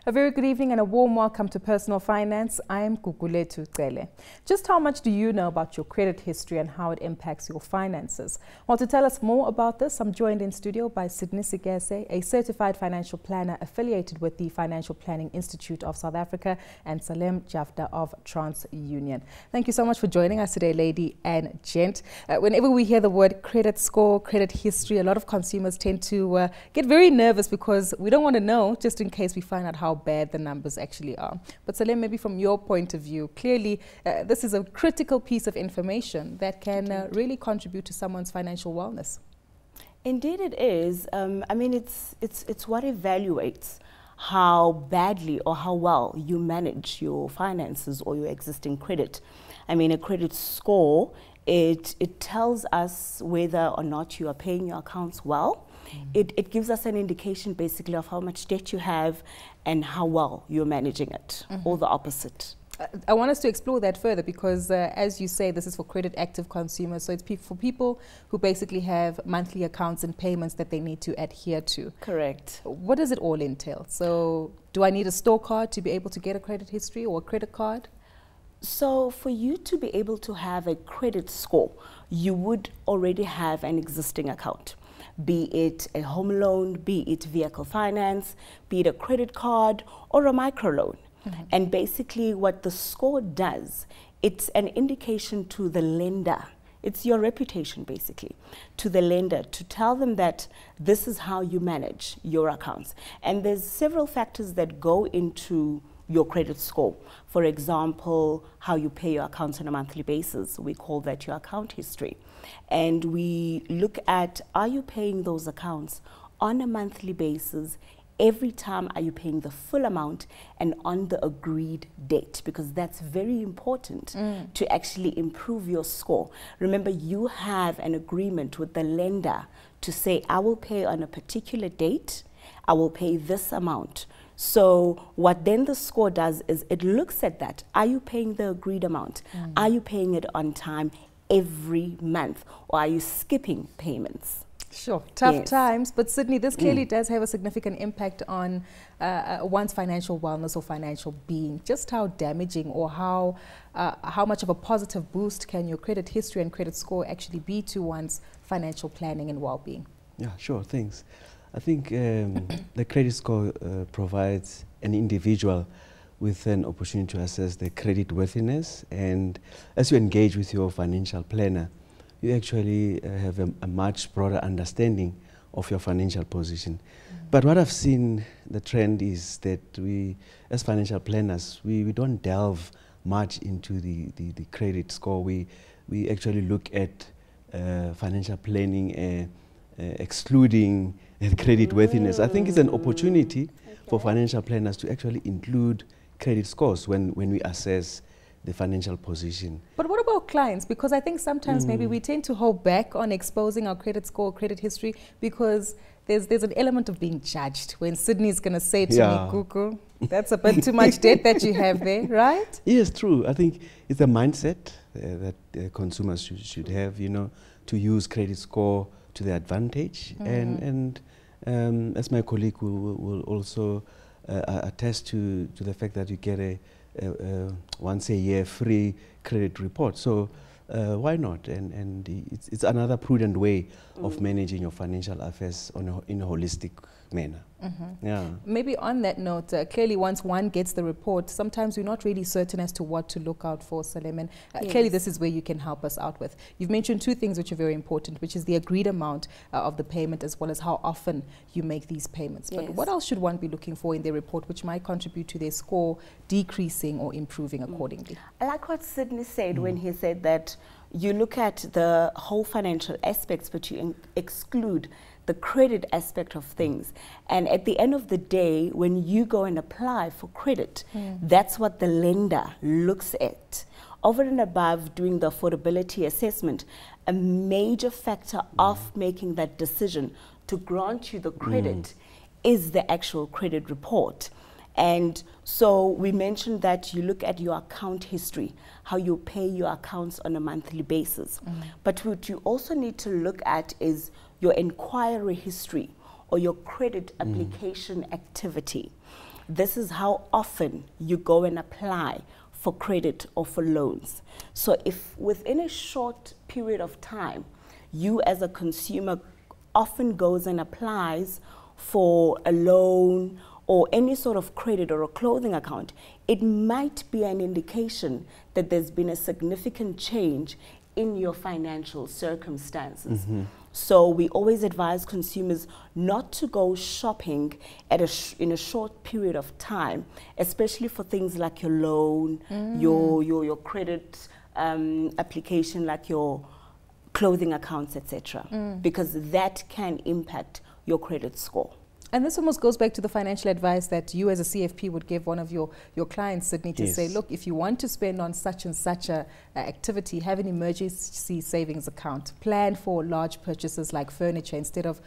A very good evening and a warm welcome to Personal Finance. I am Gugulethu Cele. Just how much do you know about your credit history and how it impacts your finances? Well, to tell us more about this, I'm joined in studio by Sydney Sigese, a certified financial planner affiliated with the Financial Planning Institute of South Africa, and Salem Jafta of TransUnion. Thank you so much for joining us today, lady and gent. Whenever we hear the word credit score, credit history, a lot of consumers tend to get very nervous because we don't want to know, just in case we find out how bad the numbers actually are. But Salem, maybe from your point of view, clearly this is a critical piece of information that can really contribute to someone's financial wellness. Indeed it is. I mean, it's what evaluates how badly or how well you manage your finances or your existing credit. I mean, a credit score, it tells us whether or not you are paying your accounts well. It gives us an indication basically of how much debt you have and how well you're managing it, or the opposite. I want us to explore that further because, as you say, this is for credit active consumers. So it's for people who basically have monthly accounts and payments that they need to adhere to. Correct. What does it all entail? So do I need a store card to be able to get a credit history or a credit card? So for you to be able to have a credit score, you would already have an existing account. Be it a home loan, be it vehicle finance, be it a credit card or a microloan. And basically what the score does, it's an indication to the lender. It's your reputation basically, to the lender, to tell them that this is how you manage your accounts. And there's several factors that go into your credit score. For example, how you pay your accounts on a monthly basis. We call that your account history. And we look at, are you paying those accounts on a monthly basis? Every time, are you paying the full amount and on the agreed date? Because that's very important to actually improve your score. Remember, you have an agreement with the lender to say, I will pay on a particular date, I will pay this amount. So what then the score does is it looks at that. Are you paying the agreed amount? Are you paying it on time every month? Or are you skipping payments? Sure, tough times, but Sydney, this clearly does have a significant impact on one's financial wellness or financial being. Just how damaging or how much of a positive boost can your credit history and credit score actually be to one's financial planning and well-being? Yeah, sure, thanks. I think the credit score provides an individual with an opportunity to assess their credit worthiness, and as you engage with your financial planner, you actually have a much broader understanding of your financial position. But what I've seen, the trend is that we, as financial planners, we don't delve much into the credit score. We actually look at financial planning excluding credit worthiness. I think it's an opportunity for financial planners to actually include credit scores when we assess the financial position. But what about clients? Because I think sometimes maybe we tend to hold back on exposing our credit score, credit history, because there's an element of being judged when Sydney's going to say to me, Cuckoo, that's a bit too much debt that you have there, right? Yes, true. I think it's a mindset that consumers should have, you know, to use credit score to their advantage. And as my colleague will also attest to the fact that you get a once a year free credit report. So why not? And it's another prudent way of managing your financial affairs in a holistic manner. Yeah. Maybe on that note, clearly once one gets the report, sometimes we're not really certain as to what to look out for, Salem. And clearly this is where you can help us out with. You've mentioned two things which are very important, which is the agreed amount of the payment as well as how often you make these payments. But what else should one be looking for in their report which might contribute to their score decreasing or improving accordingly? I like what Sydney said when he said that you look at the whole financial aspects, but you exclude the credit aspect of things. And at the end of the day, when you go and apply for credit, that's what the lender looks at. Over and above doing the affordability assessment, a major factor of making that decision to grant you the credit is the actual credit report. And so we mentioned that you look at your account history, how you pay your accounts on a monthly basis. But what you also need to look at is your inquiry history or your credit application activity. this is how often you go and apply for credit or for loans. So if within a short period of time, you as a consumer often goes and applies for a loan or any sort of credit or a clothing account, it might be an indication that there's been a significant change in your financial circumstances. So we always advise consumers not to go shopping at in a short period of time, especially for things like your loan, your credit application, like your clothing accounts, etc., because that can impact your credit score. And this almost goes back to the financial advice that you as a CFP would give one of your clients, Sydney, to say, look, if you want to spend on such and such a activity, have an emergency savings account. Plan for large purchases like furniture instead of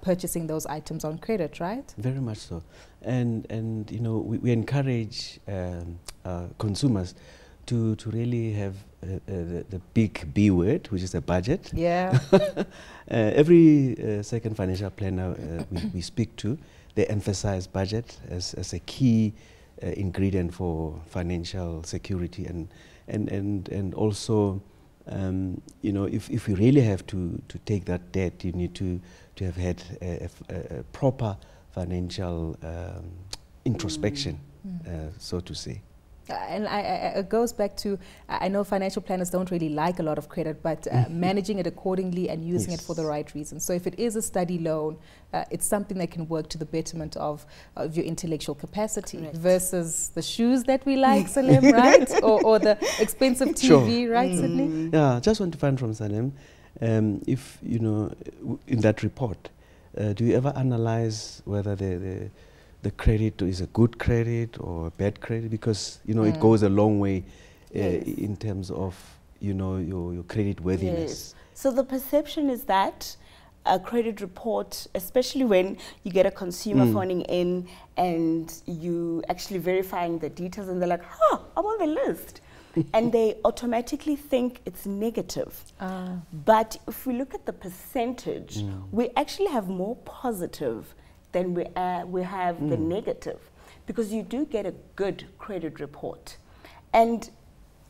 purchasing those items on credit, right? Very much so. And you know, we encourage consumers to really have the big B word, which is a budget. Yeah. Every second financial planner we speak to, they emphasize budget as a key ingredient for financial security, and also you know, if you really have to take that debt, you need to have had a proper financial introspection, so to say. And it goes back to, I know financial planners don't really like a lot of credit, but managing it accordingly and using it for the right reasons. So if it is a study loan, it's something that can work to the betterment of your intellectual capacity versus the shoes that we like, Salem, right? Or the expensive TV, right, Sydney? Yeah, just want to find from Salem, if, you know, in that report, do you ever analyze whether the credit is a good credit or a bad credit? Because, you know, it goes a long way in terms of, you know, your credit worthiness. So the perception is that a credit report, especially when you get a consumer phoning in and you actually verifying the details and they're like, huh, I'm on the list. And they automatically think it's negative. But if we look at the percentage, we actually have more positive than we have the negative, because you do get a good credit report. And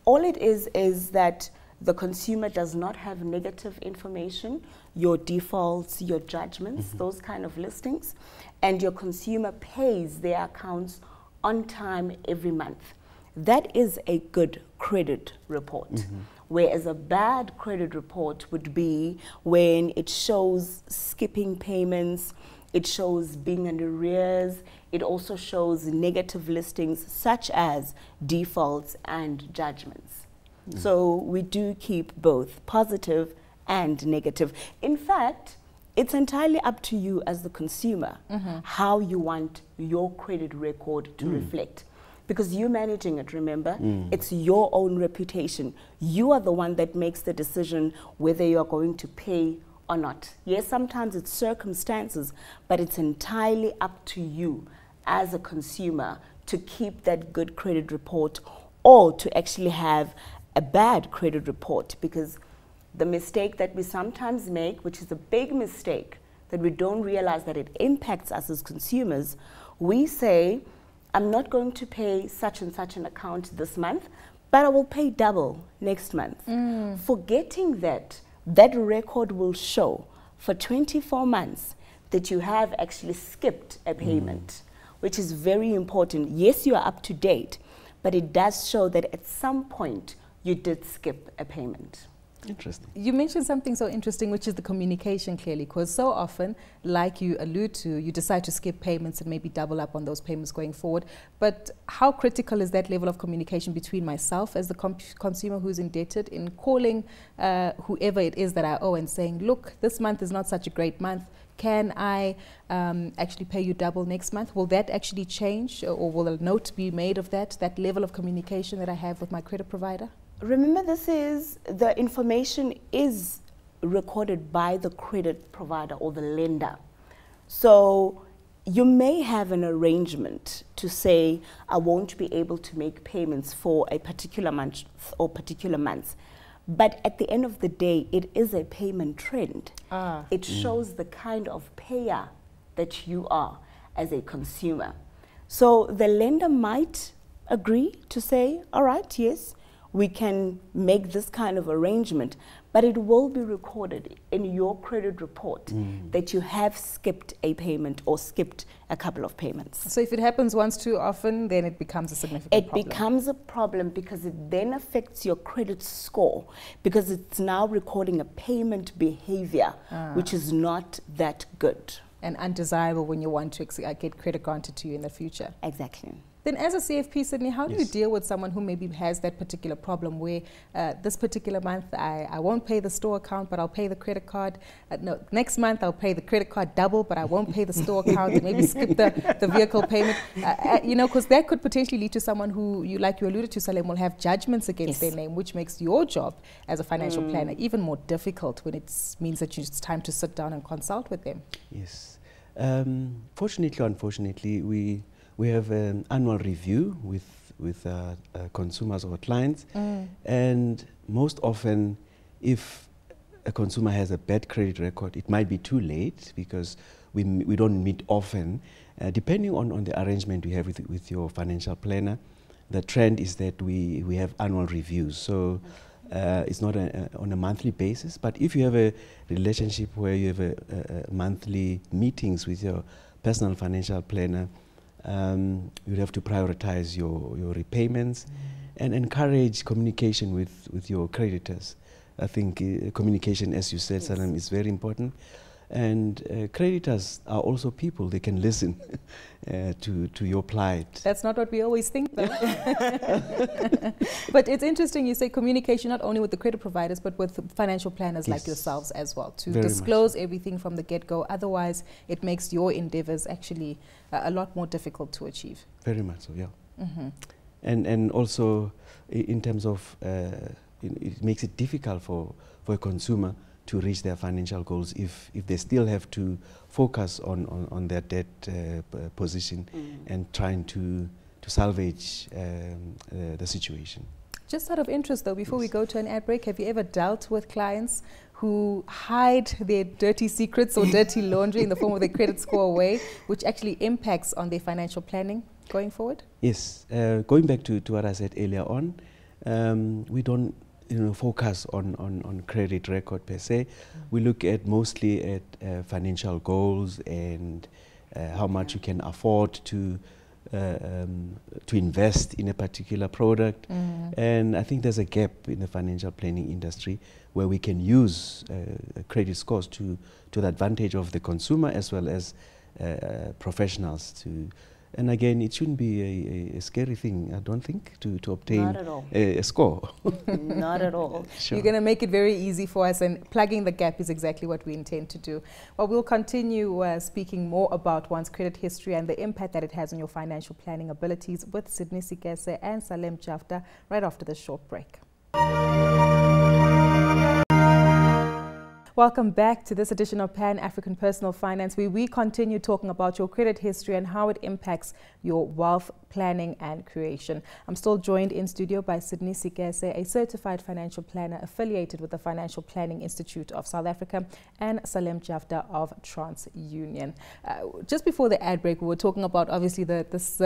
all it is that the consumer does not have negative information, your defaults, your judgments, those kind of listings, and your consumer pays their accounts on time every month. That is a good credit report. Whereas a bad credit report would be when it shows skipping payments, it shows being in arrears, it also shows negative listings such as defaults and judgments. So we do keep both positive and negative. In fact, it's entirely up to you as the consumer how you want your credit record to reflect. Because you're managing it, remember? It's your own reputation. You are the one that makes the decision whether you're going to pay or not. Yes, sometimes it's circumstances, but it's entirely up to you as a consumer to keep that good credit report or to actually have a bad credit report. Because the mistake that we sometimes make, which is a big mistake, that we don't realize that it impacts us as consumers, we say, I'm not going to pay such and such an account this month, but I will pay double next month. Forgetting that that record will show for 24 months that you have actually skipped a payment, which is very important. Yes, you are up to date, but it does show that at some point you did skip a payment. Interesting. You mentioned something so interesting, which is the communication, clearly, because so often, like you allude to, you decide to skip payments and maybe double up on those payments going forward. But how critical is that level of communication between myself as the consumer who's indebted in calling whoever it is that I owe and saying, look, this month is not such a great month. Can I actually pay you double next month? Will that actually change, or will a note be made of that level of communication that I have with my credit provider? Remember, the information is recorded by the credit provider or the lender. So you may have an arrangement to say, I won't be able to make payments for a particular month or particular months. But at the end of the day, it is a payment trend. It shows the kind of payer that you are as a consumer. So the lender might agree to say, all right, yes, we can make this kind of arrangement, but it will be recorded in your credit report that you have skipped a payment or skipped a couple of payments. So if it happens once too often, then it becomes a significant problem. It becomes a problem because it then affects your credit score, because it's now recording a payment behavior, which is not that good. And undesirable when you want to get credit granted to you in the future. Exactly. Then as a CFP, Sydney, how do you deal with someone who maybe has that particular problem where this particular month I won't pay the store account, but I'll pay the credit card. No, next month I'll pay the credit card double, but I won't pay the store account and maybe skip the vehicle payment. You know, because that could potentially lead to someone who, like you alluded to, Salem, will have judgments against their name, which makes your job as a financial planner even more difficult when it means that it's time to sit down and consult with them. Yes. Fortunately or unfortunately, we have an annual review with consumers or clients, and most often, if a consumer has a bad credit record, it might be too late because we don't meet often. Depending on the arrangement we have with your financial planner, the trend is that we have annual reviews. So it's not on a monthly basis, but if you have a relationship where you have a monthly meetings with your personal financial planner, you'd have to prioritize your repayments and encourage communication with your creditors. I think communication, as you said, Salem, is very important. And creditors are also people. They can listen to your plight. That's not what we always think, though. But it's interesting you say communication not only with the credit providers, but with financial planners like yourselves as well, to disclose everything from the get-go. Otherwise, it makes your endeavors actually a lot more difficult to achieve. Very much so, yeah. And also, in terms of, it makes it difficult for a consumer to reach their financial goals if they still have to focus on their debt position and trying to salvage the situation. Just out of interest though, before we go to an ad break, have you ever dealt with clients who hide their dirty secrets or dirty laundry in the form of their credit score away, which actually impacts on their financial planning going forward? Yes, going back to what I said earlier on, we don't focus on credit record per se. We look at mostly at financial goals and how much you can afford to invest in a particular product. And I think there's a gap in the financial planning industry where we can use credit scores to the advantage of the consumer as well as professionals to. And again, it shouldn't be a scary thing, I don't think, to obtain a score. Not at all. Sure. You're going to make it very easy for us, and plugging the gap is exactly what we intend to do. Well, we'll continue speaking more about one's credit history and the impact that it has on your financial planning abilities with Sydney Sikese and Salem Jafta right after this short break. Welcome back to this edition of Pan-African Personal Finance, where we continue talking about your credit history and how it impacts your wealth planning and creation. I'm still joined in studio by Sydney Sikese, a certified financial planner affiliated with the Financial Planning Institute of South Africa, and Salem Jafta of TransUnion. Just before the ad break, we were talking about obviously this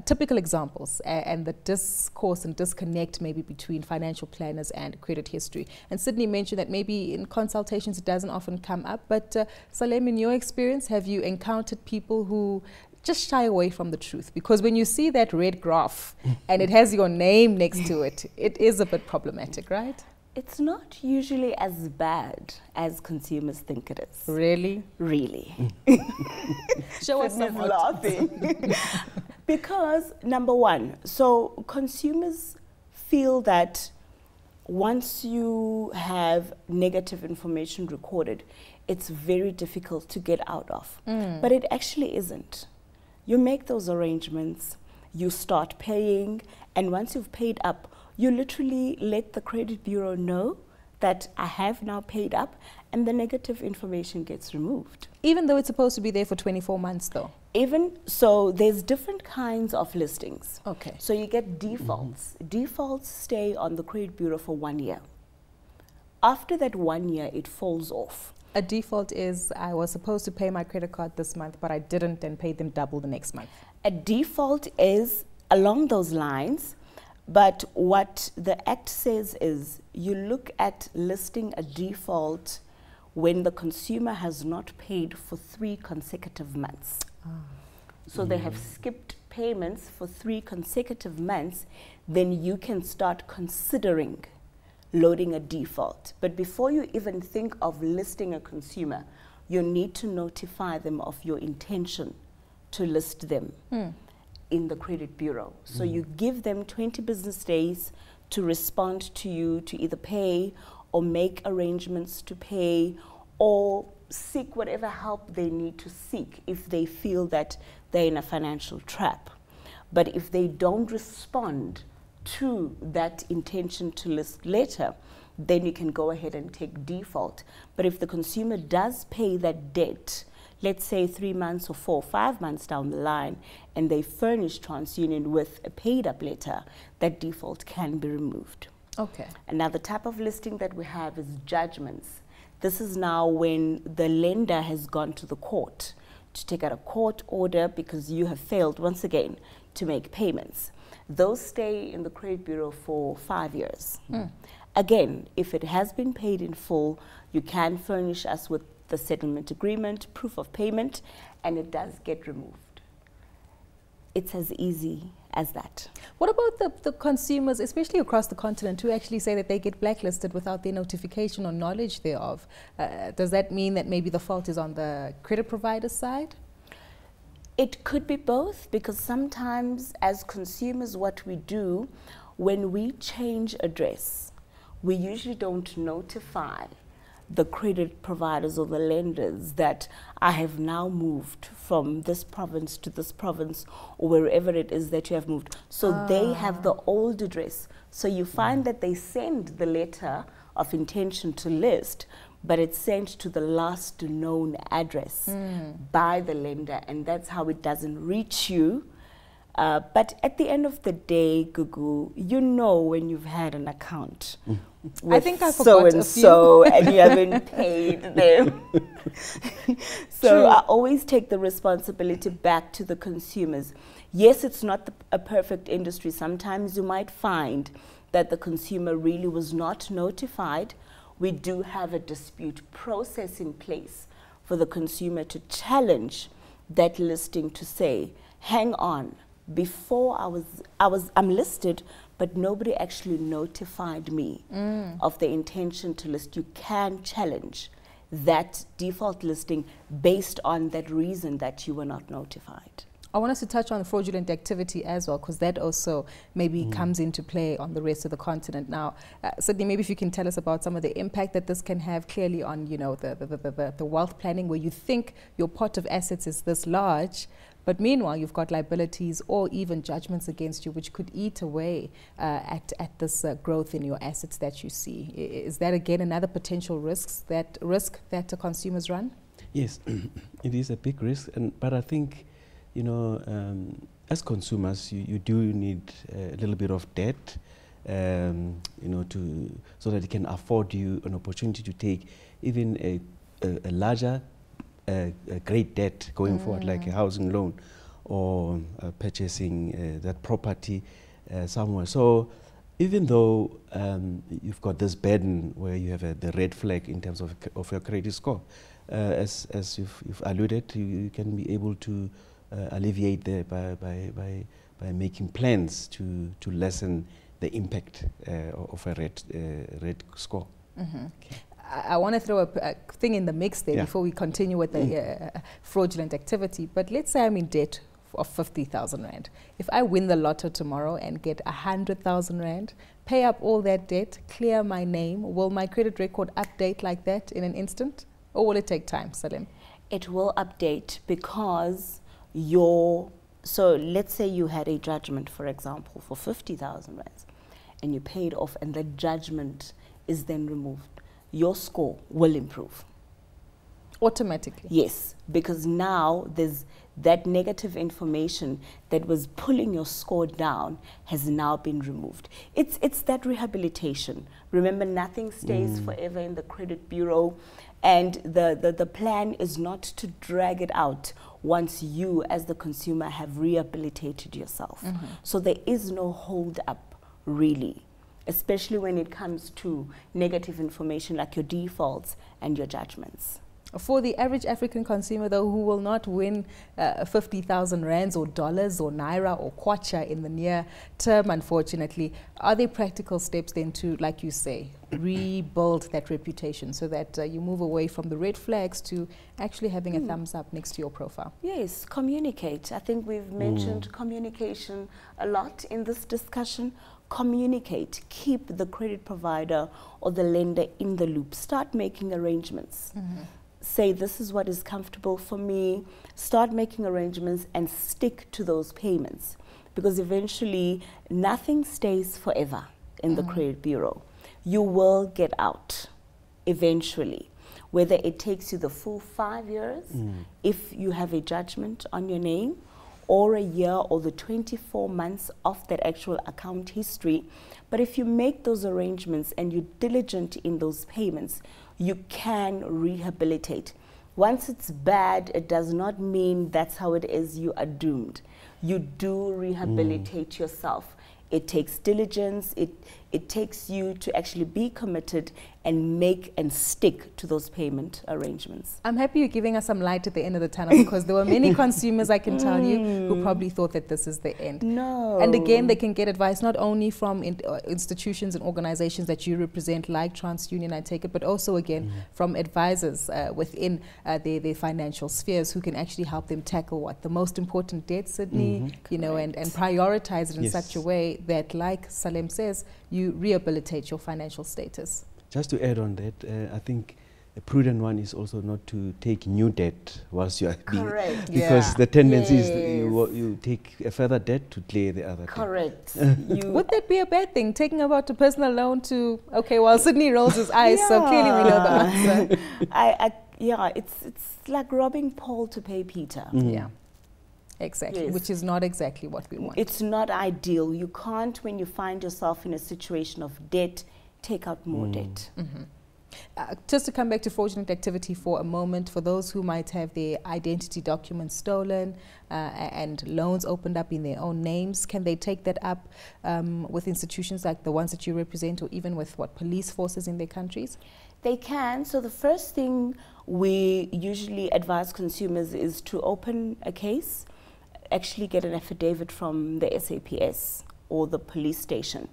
typical examples and the discourse and disconnect maybe between financial planners and credit history. And Sydney mentioned that maybe in consultation it doesn't often come up, but Salem, in your experience, have you encountered people who just shy away from the truth? Because when you see that red graph and it has your name next to it, it is a bit problematic, right? It's not usually as bad as consumers think it is. Really? Really. Show us some laughing. Because, number one, so consumers feel that once you have negative information recorded, it's very difficult to get out of. But it actually isn't. You make those arrangements, you start paying, and once you've paid up, you literally let the credit bureau know that I have now paid up, and the negative information gets removed. Even though it's supposed to be there for 24 months though? Even so, there's different kinds of listings. Okay. So you get defaults. Defaults stay on the credit bureau for 1 year. After that 1 year, it falls off. A default is I was supposed to pay my credit card this month, but I didn't, and paid them double the next month. A default is along those lines, but what the Act says is you look at listing a default when the consumer has not paid for 3 consecutive months. So they have skipped payments for 3 consecutive months, then you can start considering loading a default. But before you even think of listing a consumer, you need to notify them of your intention to list them in the credit bureau. So you give them 20 business days to respond to you, to either pay or make arrangements to pay or seek whatever help they need to seek if they feel that they're in a financial trap. But if they don't respond to that intention to list letter, then you can go ahead and take default. But if the consumer does pay that debt, let's say 3 months or 4 or 5 months down the line, and they furnish TransUnion with a paid up letter, that default can be removed. Okay. Another type of listing that we have is judgments. This is now when the lender has gone to the court to take out a court order because you have failed once again to make payments. Those stay in the credit bureau for 5 years. Again, if it has been paid in full, you can furnish us with the settlement agreement, proof of payment, and it does get removed. It's as easy as that. What about the consumers, especially across the continent, who actually say that they get blacklisted without their notification or knowledge thereof? Does that mean that maybe the fault is on the credit provider's side? It could be both, because sometimes as consumers what we do, when we change address, we usually don't notify the credit providers or the lenders that I have now moved from this province to this province or wherever it is that you have moved. So they have the old address. So you find that they send the letter of intention to list, but it's sent to the last known address by the lender, and that's how it doesn't reach you. But at the end of the day, Gugu, you know when you've had an account with I think I forgot a so and you haven't paid them. So I always take the responsibility back to the consumers. Yes, it's not a perfect industry. Sometimes you might find that the consumer really was not notified. We do have a dispute process in place for the consumer to challenge that listing to say, hang on, before I'm listed, but nobody actually notified me of the intention to list. You can challenge that default listing based on that reason that you were not notified. I want us to touch on fraudulent activity as well, because that also maybe comes into play on the rest of the continent. Now, Sydney, maybe if you can tell us about some of the impact that this can have clearly on, you know, the wealth planning, where you think your pot of assets is this large, but meanwhile you've got liabilities or even judgments against you, which could eat away at this growth in your assets that you see. Is that again another potential risk that the consumers run? Yes, it is a big risk, but I think, you know, as consumers, you do need a little bit of debt, you know, so that it can afford you an opportunity to take even a larger, great debt going forward, like a housing loan or purchasing that property somewhere. So even though you've got this burden where you have the red flag in terms of your credit score, as you've alluded, you can be able to alleviate there by making plans to lessen the impact of a red score. Okay. I want to throw a thing in the mix there before we continue with the fraudulent activity. But let's say I'm in debt of 50,000 Rand. If I win the lotto tomorrow and get 100,000 Rand, pay up all that debt, clear my name, will my credit record update like that in an instant? Or will it take time, Salim? It will update because so let's say you had a judgment, for example, for 50,000 Rand, and you paid off and the judgment is then removed. Your score will improve. Automatically? Yes, because now there's that negative information that was pulling your score down has now been removed. It's that rehabilitation. Remember, nothing stays forever in the credit bureau. And the plan is not to drag it out once you, as the consumer, have rehabilitated yourself. So there is no hold up, really, especially when it comes to negative information like your defaults and your judgments. For the average African consumer, though, who will not win 50,000 rands or dollars or naira or kwacha in the near term, unfortunately, are there practical steps then to, like you say, rebuild that reputation so that you move away from the red flags to actually having a thumbs up next to your profile? Yes, communicate. I think we've mentioned communication a lot in this discussion. Communicate. Keep the credit provider or the lender in the loop. Start making arrangements. Say, this is what is comfortable for me. Start making arrangements and stick to those payments, because eventually nothing stays forever in the credit bureau. You will get out eventually, whether it takes you the full 5 years if you have a judgment on your name, or a year, or the 24 months of that actual account history. But if you make those arrangements and you're diligent in those payments, you can rehabilitate. Once it's bad, it does not mean that's how it is, you are doomed. You do rehabilitate yourself. It takes diligence, it takes you to actually be committed and make and stick to those payment arrangements. I'm happy you're giving us some light at the end of the tunnel, because there were many consumers, I can tell you, who probably thought that this is the end. No. And again, they can get advice not only from institutions and organizations that you represent, like TransUnion, I take it, but also again from advisors within their financial spheres, who can actually help them tackle what the most important debt, Sydney, you know, and prioritize it in such a way that, like Salem says, you rehabilitate your financial status. Just to add on that, I think a prudent one is also not to take new debt whilst you are being, because the tendency is you take a further debt to clear the other debt. Would that be a bad thing, taking about a personal loan to, okay, well, Sydney rolls his eyes, so clearly we know the answer. Yeah, it's like robbing Paul to pay Peter. Yeah. Exactly, which is not exactly what we want. It's not ideal. You can't, when you find yourself in a situation of debt, take out more debt. Just to come back to fraudulent activity for a moment, for those who might have their identity documents stolen and loans opened up in their own names, can they take that up with institutions like the ones that you represent, or even with police forces in their countries? They can. So the first thing we usually advise consumers is to open a case, actually get an affidavit from the SAPS or the police station,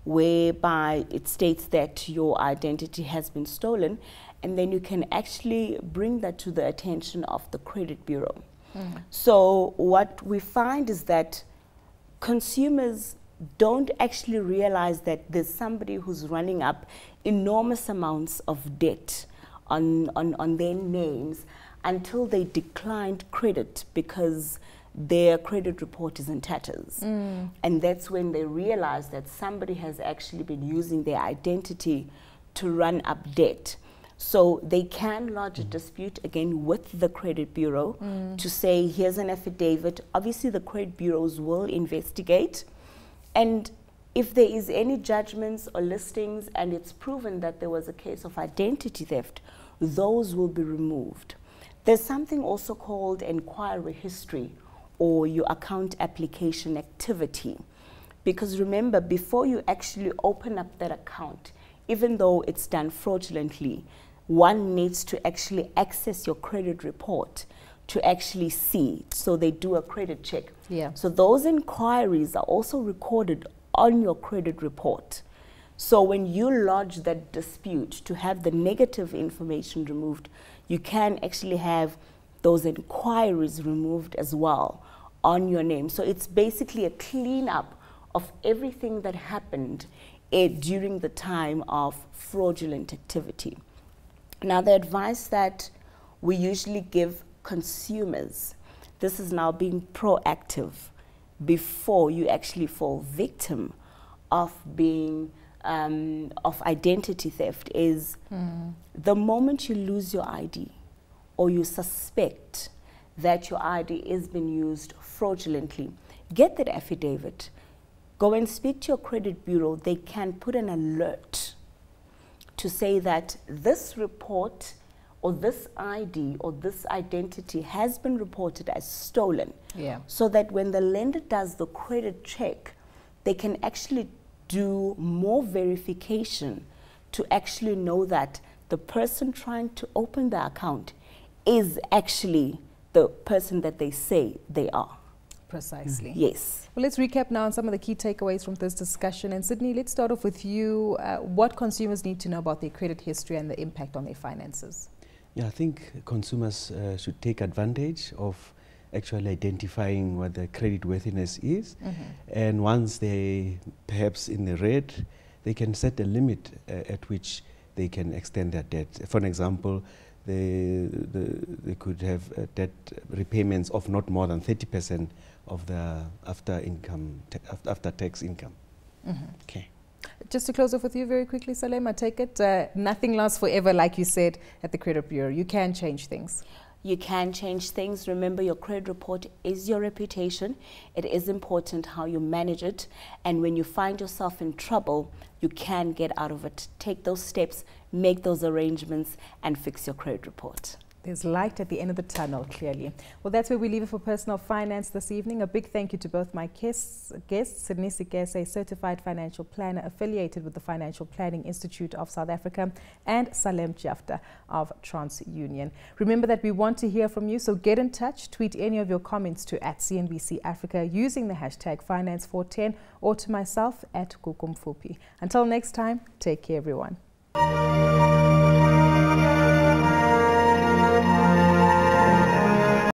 whereby it states that your identity has been stolen, and then you can actually bring that to the attention of the credit bureau. So what we find is that consumers don't actually realize that there's somebody who's running up enormous amounts of debt on their names until they declined credit because their credit report is in tatters. And that's when they realize that somebody has actually been using their identity to run up debt. So they can lodge a dispute again with the credit bureau to say, here's an affidavit. Obviously the credit bureaus will investigate, and if there is any judgments or listings and it's proven that there was a case of identity theft, those will be removed. There's something also called inquiry history, or your account application activity. Because remember, before you actually open up that account, even though it's done fraudulently, one needs to actually access your credit report to actually see. So they do a credit check. So those inquiries are also recorded on your credit report. So when you lodge that dispute to have the negative information removed, you can actually have those inquiries removed as well on your name. So it's basically a cleanup of everything that happened during the time of fraudulent activity. Now, the advice that we usually give consumers, this is now being proactive before you actually fall victim of being of identity theft, is the moment you lose your ID or you suspect that your ID is being used fraudulently, get that affidavit. Go and speak to your credit bureau. They can put an alert to say that this report or this ID or this identity has been reported as stolen. Yeah. So that when the lender does the credit check, they can actually do more verification to actually know that the person trying to open the account is actually the person that they say they are. Precisely. Yes. Well, let's recap now on some of the key takeaways from this discussion. And Sydney, let's start off with you. What consumers need to know about their credit history and the impact on their finances? Yeah, I think consumers should take advantage of actually identifying what the credit worthiness is. And once they perhaps in the red, they can set a limit at which they can extend their debt. For an example, they could have debt repayments of not more than 30% of the after tax income. Okay. Just to close off with you very quickly, Salem, I take it nothing lasts forever, like you said at the Credit Bureau. You can change things. You can change things. Remember, your credit report is your reputation. It is important how you manage it. And when you find yourself in trouble, you can get out of it. Take those steps, make those arrangements, and fix your credit report. There's light at the end of the tunnel, clearly. Well, that's where we leave it for Personal Finance this evening. A big thank you to both my guests, Sydney Sikese, a certified financial planner affiliated with the Financial Planning Institute of South Africa, and Salem Jafta of TransUnion. Remember that we want to hear from you, so get in touch. Tweet any of your comments to @CNBC Africa using the hashtag Finance410 or to myself @Kukumfupi. Until next time, take care, everyone.